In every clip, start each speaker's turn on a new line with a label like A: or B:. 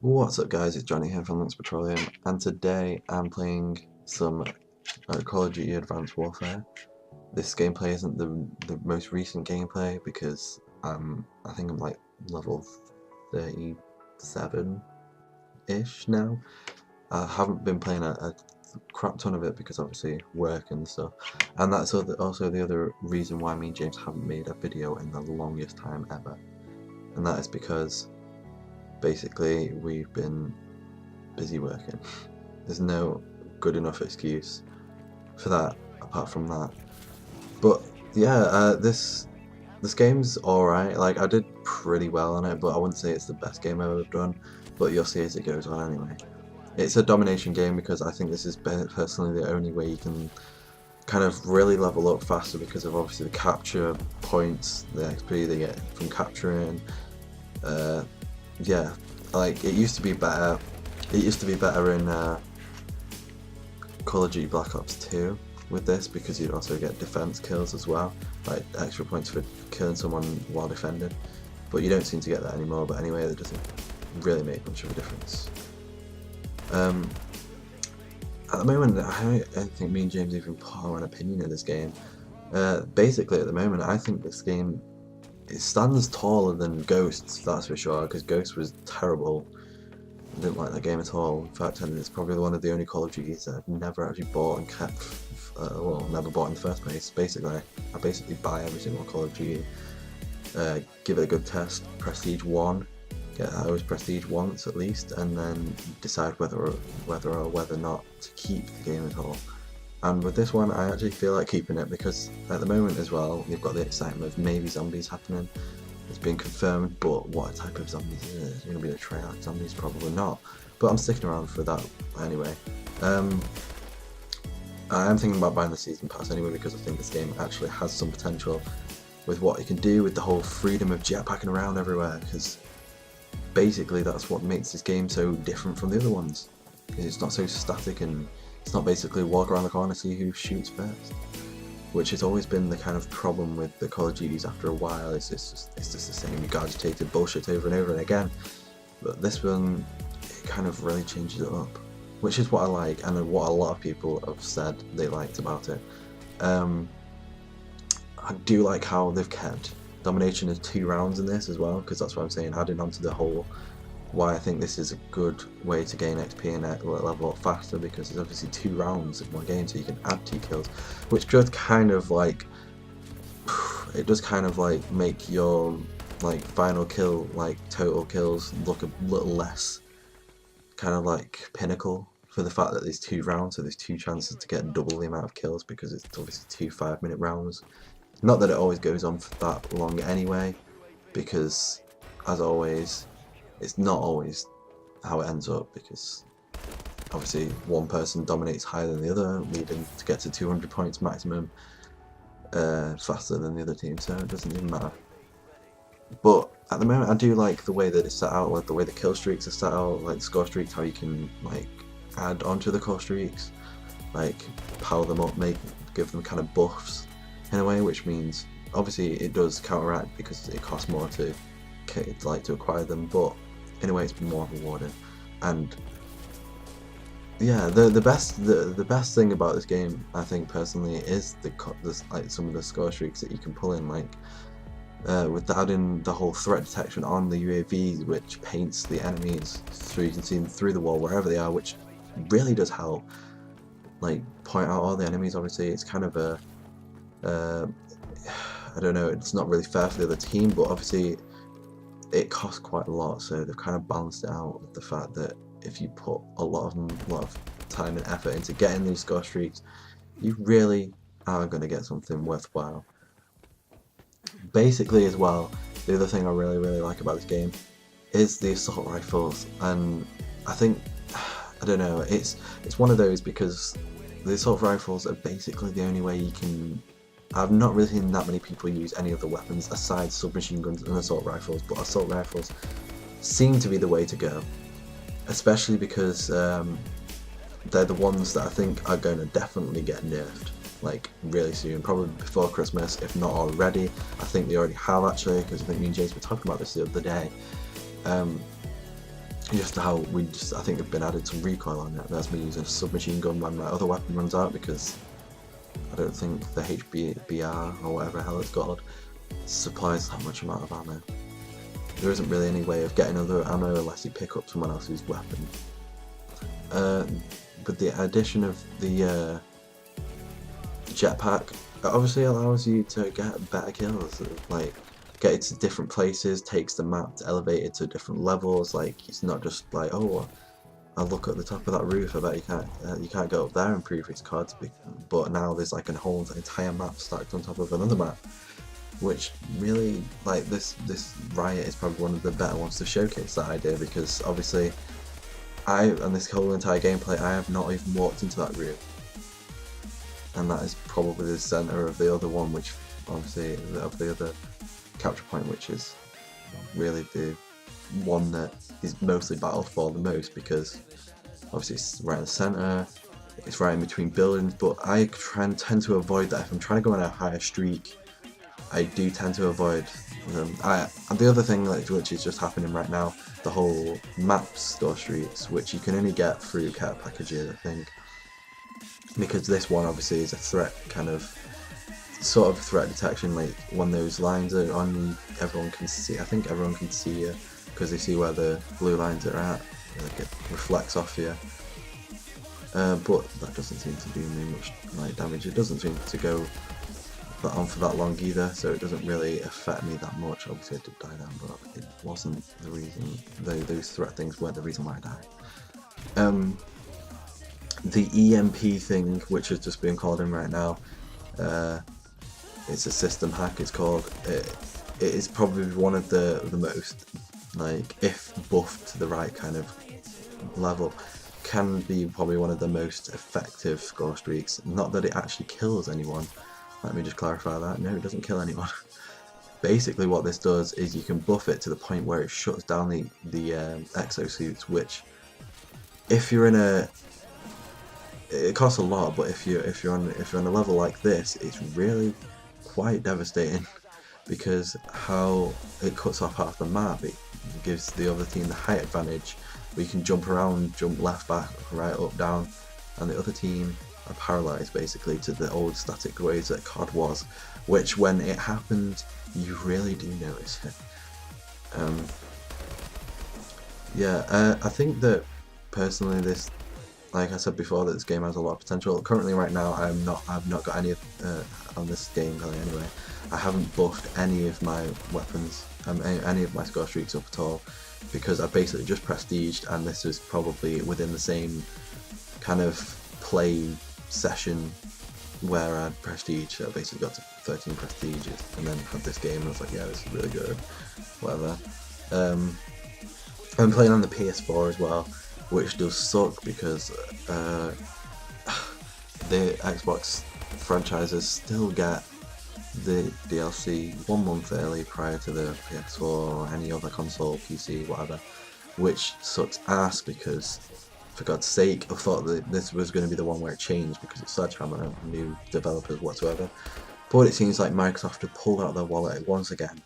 A: What's up guys, it's Johnny here from LynxPetroleum, and today I'm playing some Call of Duty Advanced Warfare. This gameplay isn't the most recent gameplay because I think I'm like level 37-ish now. I haven't been playing a crap ton of it because obviously work and stuff, and that's also the other reason why me and James haven't made a video in the longest time ever, and that is because basically we've been busy working. There's no good enough excuse for that apart from that. But yeah, this game's alright. Like, I did pretty well on it, but I wouldn't say it's the best game I've ever done, but you'll see as it goes on anyway. It's a domination game because I think this is personally the only way you can kind of really level up faster because of obviously the capture points, the XP they get from capturing. Yeah, like it used to be better. It used to be better in Call of Duty Black Ops 2 with this because you'd also get defense kills as well, like extra points for killing someone while defending. But you don't seem to get that anymore. But anyway, that doesn't really make much of a difference. At the moment, I don't think me and James even put our own opinion of this game. Basically, at the moment, I think this game it stands taller than Ghosts, that's for sure, because Ghost was terrible. I didn't like that game at all. In fact, and it's probably one of the only Call of Duties that I've never actually bought and kept, well, never bought in the first place. Basically, I basically buy every single Call of Duty, give it a good test, Prestige 1, I always Prestige once at least, and then decide whether or not to keep the game at all. And with this one, I actually feel like keeping it because at the moment as well, you've got the excitement of maybe zombies happening. It's been confirmed, but what type of zombies is it? Is it going to be the Treyarch zombies? Probably not. But I'm sticking around for that anyway. I am thinking about buying the season pass anyway because I think this game actually has some potential with what it can do with the whole freedom of jetpacking around everywhere. Because basically that's what makes this game so different from the other ones. It's not so static and it's not basically walk around the corner see who shoots first, which has always been the kind of problem with the Call of Duties after a while. It's just the same regurgitated bullshit over and over and again. But this one, it kind of really changes it up, which is what I like and what a lot of people have said they liked about it. I do like how they've kept domination as 2 rounds in this as well, because that's what I'm saying, adding on to the whole why I think this is a good way to gain XP and level up faster, because there's obviously 2 rounds in one game, so you can add 2 kills, which does kind of like, it does kind of like make your like final kill, like total kills, look a little less kind of like pinnacle for the fact that there's 2 rounds, so there's 2 chances to get double the amount of kills because it's obviously 2 5-minute rounds. Not that it always goes on for that long anyway, because as always, it's not always how it ends up, because obviously one person dominates higher than the other, leading to get to 200 points maximum faster than the other team, so it doesn't even matter. But at the moment I do like the way that it's set out, like the way the kill streaks are set out, like the score streaks, how you can like add onto the kill streaks, like power them up, give them kind of buffs in a way, which means obviously it does counteract because it costs more to acquire them, but in a way it's more rewarding. And yeah, the best thing about this game, I think personally, is like some of the score streaks that you can pull in, like with adding the whole threat detection on the UAVs, which paints the enemies so you can see them through the wall wherever they are, which really does help like point out all the enemies. Obviously it's kind of a I don't know, it's not really fair for the other team, but obviously it costs quite a lot, so they've kind of balanced it out with the fact that if you put a lot of time and effort into getting these score streaks, you really are going to get something worthwhile. Basically as well, the other thing I really like about this game is the assault rifles, and I think, I don't know, it's one of those because the assault rifles are basically the only way you can. I've not really seen that many people use any other weapons aside submachine guns and assault rifles, but assault rifles seem to be the way to go, especially because they're the ones that I think are going to definitely get nerfed, like really soon, probably before Christmas, if not already. I think they already have actually, because I think me and James were talking about this the other day. just how I think they've been added some recoil on it. That's me using a submachine gun when my other weapon runs out, because I don't think the HBR or whatever the hell it's called supplies that much amount of ammo. There isn't really any way of getting other ammo unless you pick up someone else's weapon. But the addition of the jetpack obviously allows you to get better kills, like get it to different places, takes the map to elevate it to different levels. Like, it's not just like, oh, I look at the top of that roof, I bet you can't go up there in previous cards, but now there's like a whole entire map stacked on top of another map, which really, like, this RIOT is probably one of the better ones to showcase that idea, because obviously and this whole entire gameplay, I have not even walked into that room, and that is probably the center of the other one, which obviously of the other capture point, which is really the one that is mostly battled for the most, because obviously it's right in the center, it's right in between buildings. But I tend to avoid that. If I'm trying to go on a higher streak, I do tend to avoid them. And the other thing, which is just happening right now, the whole map store streaks, which you can only get through care packages, I think, because this one obviously is a threat, kind of sort of threat detection. Like, when those lines are on you, everyone can see. I think everyone can see you because they see where the blue lines are at. Like, it reflects off you. But that doesn't seem to do me much like damage. It doesn't seem to go on for that long either, so it doesn't really affect me that much. Obviously I did die then, but it wasn't the reason. Those threat things weren't the reason why I died. The EMP thing, which is just being called in right now, it's a system hack. It's called. It is probably one of the most, like, if buffed to the right kind of level, can be probably one of the most effective score streaks. Not that it actually kills anyone. Let me just clarify that. No, it doesn't kill anyone. Basically, what this does is you can buff it to the point where it shuts down the exosuits, which, if you're in a, it costs a lot, but if you're on a level like this, it's really quite devastating, because how it cuts off half the map. It gives the other team the height advantage, where you can jump around, jump left, back, right, up, down, and the other team are paralysed basically to the old static ways that COD was, which when it happened, you really do notice it. I think that personally, this, like I said before, that this game has a lot of potential. Currently, right now, I've not got any of on this gameplay anyway. I haven't buffed any of my weapons, any of my score streaks up at all, because I basically just prestiged, and this is probably within the same kind of play session where I prestige. So I basically got to 13 prestiges, and then had this game, and I was like, yeah, this is really good. Whatever. I'm playing on the PS4 as well, which does suck, because the Xbox franchises still get the DLC 1 month early prior to the PS4 or any other console, PC, whatever, which sucks ass, because for God's sake, I thought that this was going to be the one where it changed, because it's Sledgehammer, new developers whatsoever. But it seems like Microsoft have pulled out their wallet once again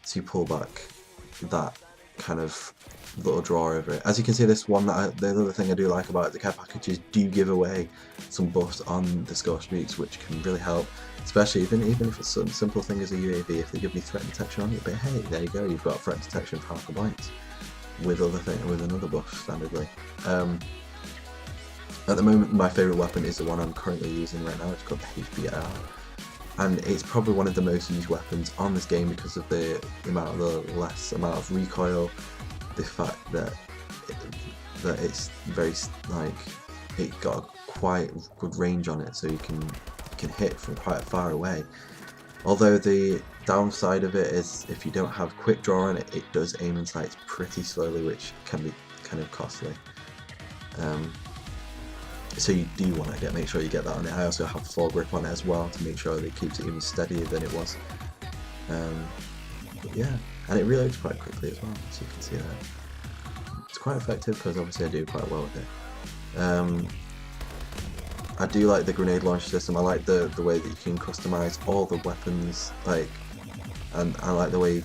A: to pull back that kind of little draw over it. As you can see, this one, the other thing I do like about it, the care packages do give away some buffs on the score streaks, which can really help, especially even if it's a simple thing as a UAV. If they give you threat detection on it, but hey, there you go, you've got threat detection for half the points with another buff standardly. At the moment, my favourite weapon is the one I'm currently using right now. It's called the HBR, and it's probably one of the most used weapons on this game because of the less amount of recoil, the fact that it's very, like, it got quite good range on it, so you can hit from quite far away. Although the downside of it is, if you don't have quick draw on it, it does aim in sights pretty slowly, which can be kind of costly. So you do want to make sure you get that on it. I also have foregrip on it as well to make sure that it keeps it even steadier than it was. But yeah, and it reloads quite quickly as well, so you can see that. It's quite effective because obviously I do quite well with it. I do like the grenade launcher system. I like the way that you can customize all the weapons, like, and I like the way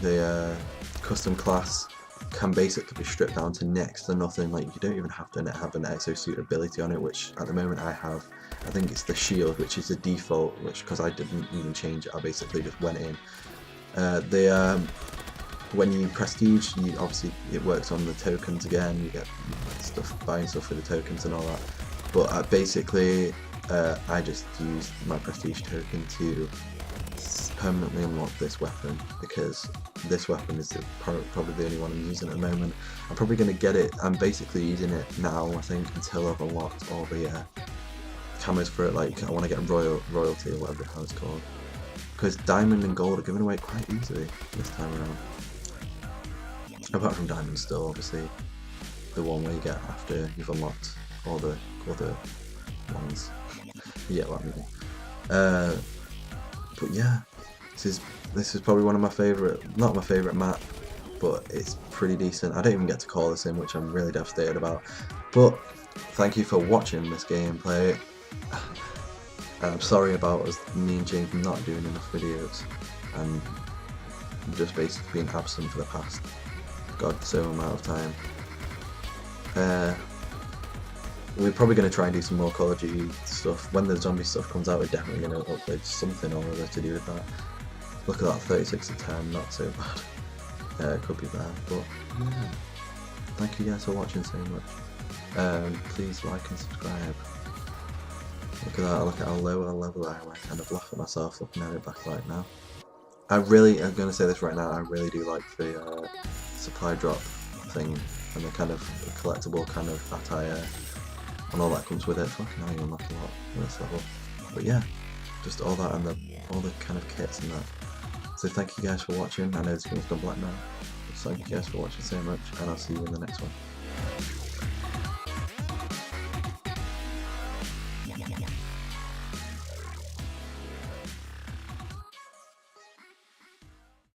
A: the custom class can basically be stripped down to next to nothing. Like, you don't even have to have an exosuit ability on it, which at the moment I have. I think it's the shield, which is the default, which, because I didn't even change it, I basically just went in. When you prestige, obviously it works on the tokens again, you get stuff, buying stuff for the tokens and all that. But basically, I just used my prestige token to permanently unlock this weapon, because this weapon is probably the only one I'm using at the moment. I'm probably going to get it, I'm basically using it now, I think, until I've unlocked all the camos for it. Like, I want to get royalty or whatever how it's called, because diamond and gold are given away quite easily this time around. Apart from diamond, still obviously the one where you get after you've unlocked all the other ones. You get what I mean. But yeah, this is probably one of my favourite, not my favourite map, but it's pretty decent. I don't even get to call this in, which I'm really devastated about. But thank you for watching this gameplay. And I'm sorry about me and James not doing enough videos and just basically being absent for the past so amount of time. We're probably going to try and do some more Call of Duty stuff. When the zombie stuff comes out, we're definitely going to upload something or other to do with that. Look at that, 36 to 10, not so bad. It could be bad, but yeah. Thank you guys for watching so much. Please like and subscribe. Look at that, look at how low our level I am. I kind of laugh at myself looking at it back right now. I'm going to say this right now, I really do like the supply drop thing and the kind of collectible kind of attire and all that comes with it. Fucking hell, you unlock a lot on this level. But yeah, just all that and all the kind of kits and that. So thank you guys for watching. I know the screen's gone black now. So thank you guys for watching so much, and I'll see you in the next one.